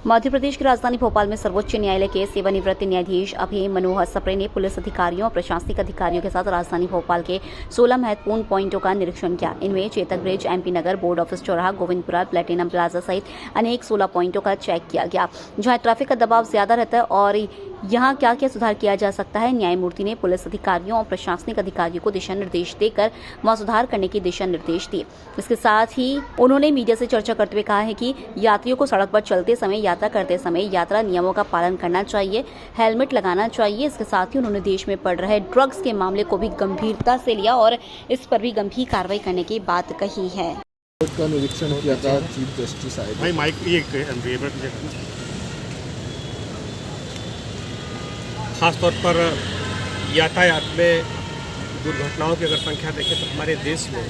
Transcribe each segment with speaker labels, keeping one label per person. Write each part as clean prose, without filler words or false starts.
Speaker 1: मध्य प्रदेश की राजधानी भोपाल में सर्वोच्च न्यायालय के सेवानिवृत्त न्यायाधीश अभय मनोहर सप्रे ने पुलिस अधिकारियों और प्रशासनिक अधिकारियों के साथ राजधानी भोपाल के 16 महत्वपूर्ण पॉइंटों का निरीक्षण किया। इनमें चेतक ब्रिज, एमपी नगर, बोर्ड ऑफिस चौराहा, गोविंदपुरा, प्लेटिनम प्लाजा सहित अनेक 16 पॉइंटों का चेक किया गया, जहां ट्रैफिक का दबाव ज्यादा रहता है और यहाँ क्या क्या सुधार किया जा सकता है। न्यायमूर्ति ने पुलिस अधिकारियों और प्रशासनिक अधिकारियों को दिशा निर्देश देकर वहाँ सुधार करने के दिशा निर्देश दिए। इसके साथ ही उन्होंने मीडिया से चर्चा करते हुए कहा है कि यात्रियों को सड़क पर चलते समय, यात्रा करते समय यात्रा नियमों का पालन करना चाहिए, हेलमेट लगाना चाहिए। इसके साथ ही उन्होंने देश में बढ़ रहे ड्रग्स के मामले को भी गंभीरता से लिया और इस पर भी गंभीर कार्रवाई करने की बात कही है।
Speaker 2: का निरीक्षण किया था चीफ जस्टिस आए
Speaker 3: खासतौर पर यातायात में दुर्घटनाओं की अगर संख्या देखें तो हमारे देश में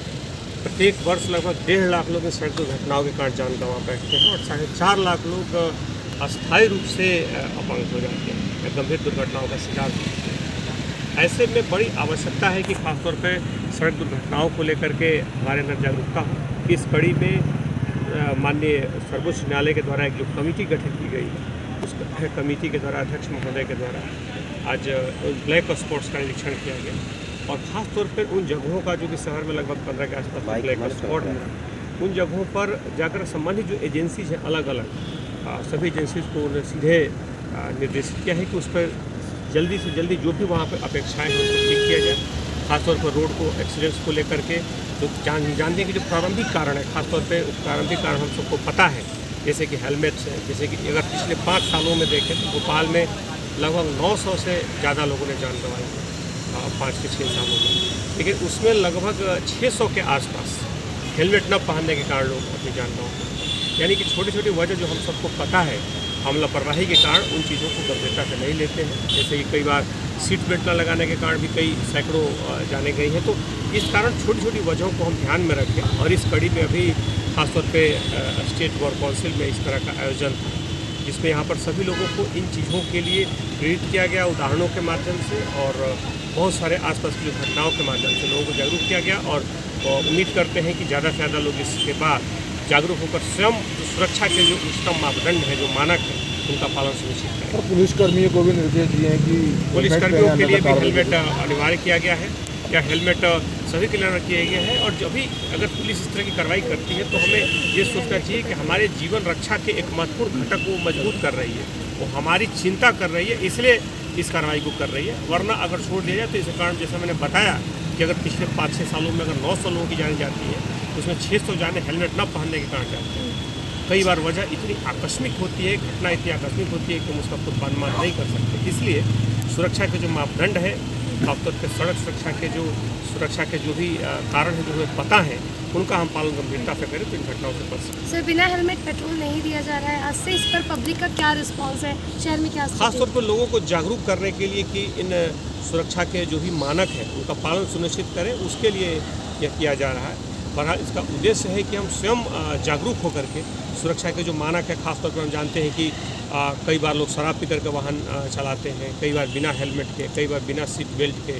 Speaker 3: प्रत्येक वर्ष लगभग 1.5 लाख लोग सड़क दुर्घटनाओं के कारण जान गंवा बैठते हैं और 4.5 लाख लोग अस्थायी रूप से अपंग हो जाते हैं या गंभीर दुर्घटनाओं का शिकार होते हैं। ऐसे में बड़ी आवश्यकता है कि खासतौर पर सड़क दुर्घटनाओं को लेकर के हमारे अंदर जागरूकता हो। इस कड़ी में माननीय सर्वोच्च न्यायालय के द्वारा एक जो कमेटी गठित की गई है, उस कमेटी के द्वारा अध्यक्ष महोदय के द्वारा आज ब्लैक स्पॉट्स का निरीक्षण किया गया और ख़ास तौर पर उन जगहों का जो कि शहर में लगभग 15 के आसपास ब्लैक स्पॉट है, उन जगहों पर जाकर संबंधित जो एजेंसीज हैं अलग अलग सभी एजेंसीज को उन्हें सीधे निर्देशित किया है कि उस पर जल्दी से जल्दी जो भी वहाँ पर अपेक्षाएँ हैं उसको ठीक किया जाए। खासतौर पर रोड को एक्सीडेंट्स को लेकर के जो जानते हैं कि जो प्रारंभिक कारण है, खासतौर पर उस प्रारंभिक कारण हम सबको पता है, जैसे कि हेलमेट्स हैं। जैसे कि अगर पिछले 5 सालों में देखें तो भोपाल में लगभग 900 से ज़्यादा लोगों ने जान गंवाई है 5 से 6 सालों में, लेकिन उसमें लगभग 600 के आसपास हेलमेट न पहनने के कारण लोग अपनी जान गंवाते। यानी कि छोटी छोटी वजह जो हम सबको पता है, हम लापरवाही के कारण उन चीज़ों को गंभीरता से नहीं लेते हैं। जैसे कि कई बार सीट बेल्ट न लगाने के कारण भी कई सैकड़ों जाने गई हैं। तो इस कारण छोटी छोटी वजहों को हम ध्यान में रखें और इस कड़ी में अभी खासतौर पे स्टेट बार काउंसिल में इस तरह का आयोजन था, जिसमें यहाँ पर सभी लोगों को इन चीज़ों के लिए प्रेरित किया गया उदाहरणों के माध्यम से और बहुत सारे आसपास की घटनाओं के माध्यम से लोगों को जागरूक किया गया और उम्मीद करते हैं कि ज़्यादा से ज़्यादा लोग इसके बाद जागरूक होकर स्वयं सुरक्षा के जो उच्चतम मापदंड है, जो मानक है, उनका पालन सुनिश्चित करें।
Speaker 2: और पुलिसकर्मियों को भी निर्देश दिए हैं कि
Speaker 3: पुलिसकर्मियों के लिए भी हेलमेट अनिवार्य किया गया है या हेलमेट सभी के लिए किए गए हैं। और जब भी अगर पुलिस इस तरह की कार्रवाई करती है तो हमें ये सोचना चाहिए कि हमारे जीवन रक्षा के एक महत्वपूर्ण घटक को मजबूत कर रही है, वो हमारी चिंता कर रही है, इसलिए इस कार्रवाई को कर रही है। वरना अगर छोड़ दिया जाए तो इस कारण जैसा मैंने बताया कि अगर पिछले 5-6 सालों में अगर 900 लोगों की जान जाती है तो उसमें 600 जाने हेलमेट न पहनने के कारण जाती है। कई बार वजह इतनी आकस्मिक होती है, घटना इतनी आकस्मिक होती है कि हम उसका खुद अनुमान नहीं कर सकते। इसलिए सुरक्षा के जो मापदंड है, खासतौर पर सड़क सुरक्षा के जो भी कारण है, जो हमें पता है, उनका हम पालन गंभीरता से करें तो इन घटनाओं से बच सकते हैं।
Speaker 4: सर, बिना हेलमेट पेट्रोल नहीं दिया जा रहा है, आज से इस पर पब्लिक का क्या रिस्पांस है, शहर में क्या?
Speaker 3: खासतौर पर लोगों को जागरूक करने के लिए कि इन सुरक्षा के जो भी मानक हैं उनका पालन सुनिश्चित करें, उसके लिए यह किया जा रहा है। बहरहाल इसका उद्देश्य है कि हम स्वयं जागरूक होकर के सुरक्षा के जो मानक है, खासतौर पर हम जानते हैं कि कई बार लोग शराब पी करके वाहन चलाते हैं, कई बार बिना हेलमेट के, कई बार बिना सीट बेल्ट के,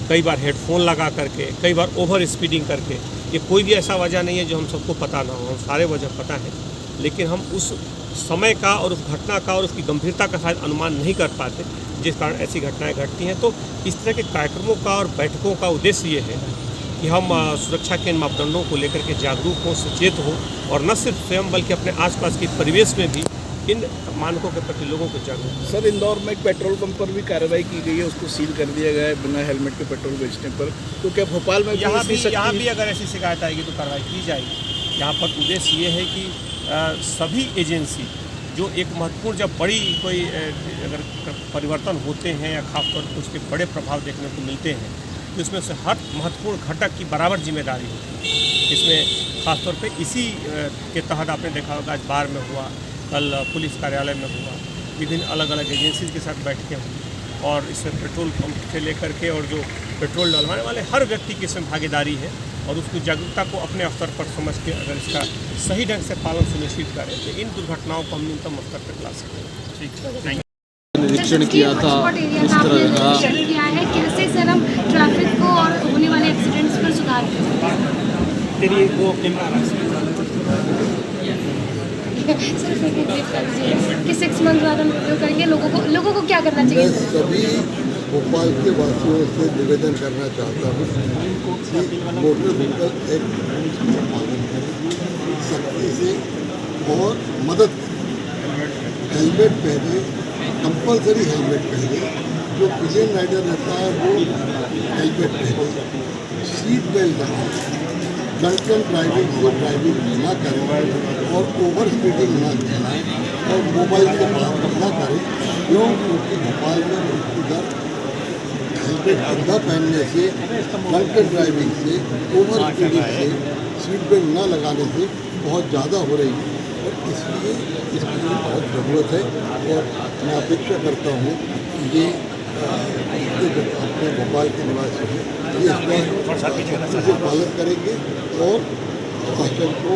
Speaker 3: कई बार हेडफोन लगा करके, कई बार ओवर स्पीडिंग करके। ये कोई भी ऐसा वजह नहीं है जो हम सबको पता ना हो, हम सारे वजह पता है, लेकिन हम उस समय का और उस घटना का और उसकी गंभीरता का शायद अनुमान नहीं कर पाते, जिस कारण ऐसी घटनाएँ घटती हैं। तो इस तरह के कार्यक्रमों का और बैठकों का उद्देश्य ये है कि हम सुरक्षा के इन मापदंडों को लेकर के जागरूक हों, सचेत हों और न सिर्फ स्वयं बल्कि अपने आसपास के परिवेश में भी इन मानकों के प्रति लोगों को जागरूक।
Speaker 2: सर, इंदौर में एक पेट्रोल पंप पर भी कार्रवाई की गई है, उसको सील कर दिया गया है बिना हेलमेट के पेट्रोल बेचने पर। तो क्या भोपाल में
Speaker 3: यहाँ भी अगर ऐसी शिकायत आएगी तो कार्रवाई की जाएगी। यहाँ पर उद्देश्य ये है कि सभी एजेंसी जो एक महत्वपूर्ण, जब बड़ी कोई अगर परिवर्तन होते हैं या खासतौर पर उसके बड़े प्रभाव देखने को मिलते हैं तो इसमें से हर महत्वपूर्ण घटक की बराबर जिम्मेदारी होती है। इसमें खासतौर पे इसी के तहत आपने देखा होगा, आज बार में हुआ, कल पुलिस कार्यालय में हुआ, विभिन्न अलग अलग एजेंसीज के साथ बैठकें हुई और इसमें पेट्रोल पंप से लेकर के और जो पेट्रोल डलवाने वाले हर व्यक्ति की इसमें भागीदारी है और उसकी जागरूकता को अपने स्तर पर समझ के अगर इसका सही ढंग से पालन सुनिश्चित करें तो इन दुर्घटनाओं को हम न्यूनतम स्तर पर ला सकते हैं। ठीक,
Speaker 2: निरीक्षण किया था इस तरह का
Speaker 4: किया है, कैसे सर हम ट्रैफिक को और होने वाले एक्सीडेंट्स पर सुधार करें?
Speaker 3: तेरी वो
Speaker 4: सिर्फ एक ब्रीफ कर दीजिए कि 6 मंथ बाद हम रिव्यू करेंगे। लोगों को क्या करना
Speaker 5: मैं
Speaker 4: चाहिए?
Speaker 5: सभी भोपाल के वासियों से निवेदन करना चाहता हूँ कि मोटर व्हीकल एक्ट का पालन करें सख्ती से और मदद करें। हेलमेट पहने, कंपलसरी हेलमेट पहने। जो पिलियन राइडर रहता है वो हेलमेट पहने, सीट बेल्ट लगाए, ड्रंकन ड्राइविंग ना करें और ओवर स्पीडिंग ना चलाएं और मोबाइल से बात ना करें। क्योंकि भोपाल में मृत्यु दर हेलमेट अंधा पहनने से, ड्रंकन ड्राइविंग से, ओवर स्पीडिंग से, सीट बेल्ट न लगाने से बहुत ज़्यादा हो रही है और इसलिए इसकी बहुत ज़रूरत है। और मैं अपेक्षा करता हूँ कि ये अपने भोपाल के निवासी हैं ये इसका पालन करेंगे और शासन को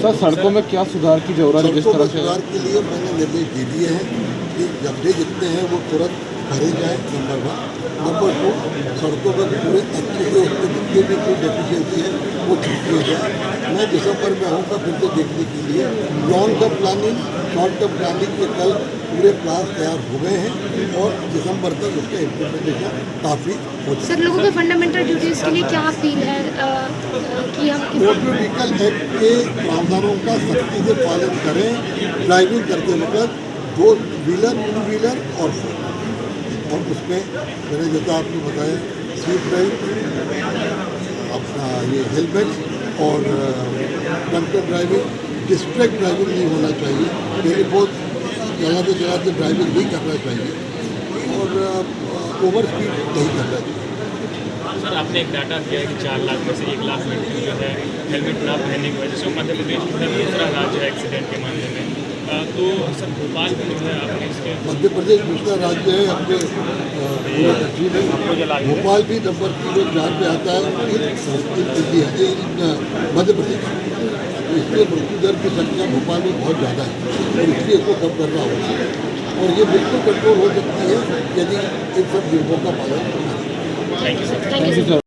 Speaker 6: सर सड़कों में क्या सुधार की जरूरत है? जिस
Speaker 5: सड़कों
Speaker 6: तरह
Speaker 5: के
Speaker 6: से
Speaker 5: सुधार के लिए मैंने निर्देश दे दिए हैं कि गड्ढे जितने हैं वो तुरंत भरे जाए, नंबर 1। नंबर 2, सड़कों पर पूरे अच्छे से उसके जितने भी कोई डेफिशिएंसी है वो ठीक किया जाए। मैं दिसंबर में आऊँगा फिर से देखने के लिए। Long term planning, short term planning के कल पूरे प्लान तैयार हो गए हैं और दिसंबर तक उसका इम्प्लीमेंटेशन काफ़ी हो जाए।
Speaker 4: सर, लोगों के फंडामेंटल ड्यूटीज़ के लिए क्या अपील है कि हम
Speaker 5: मोटर व्हीकल एक्ट के प्रावधानों का सख्ती से पालन करें। ड्राइविंग करते वक्त 2 व्हीलर, 2 व्हीलर और 4 और उसमें मैंने जैसा आपको बताया सीट बेल्ट, अपना ये हेलमेट और ड्रंकन ड्राइविंग, डिस्ट्रैक्ट ड्राइविंग नहीं होना चाहिए। टेलीफोन चलाते चलाते ड्राइविंग नहीं करना चाहिए और ओवर स्पीड नहीं करना चाहिए।
Speaker 7: सर, आपने एक डाटा दिया है कि 4 लाख में से 1 लाख मृत्यु जो है हेलमेट ना पहनने की वजह से मध्य प्रदेश जो है दूसरा राज्य है एक्सीडेंट के मामले में। तो सर भोपाल में जो है आपने इसके
Speaker 5: मध्य प्रदेश दूसरा राज्य है अपने पूरे कंट्री में। भोपाल भी नंबर 3 और 4 पे आता है मध्य प्रदेश। तो इसलिए मृत्यु दर की संख्या भोपाल में बहुत ज़्यादा है और इसलिए इसको कम करना होगा और ये बिल्कुल कंट्रोल हो सकती है यदि इन सब नियमों का पालन
Speaker 7: thank you sir.
Speaker 4: Thank you sir.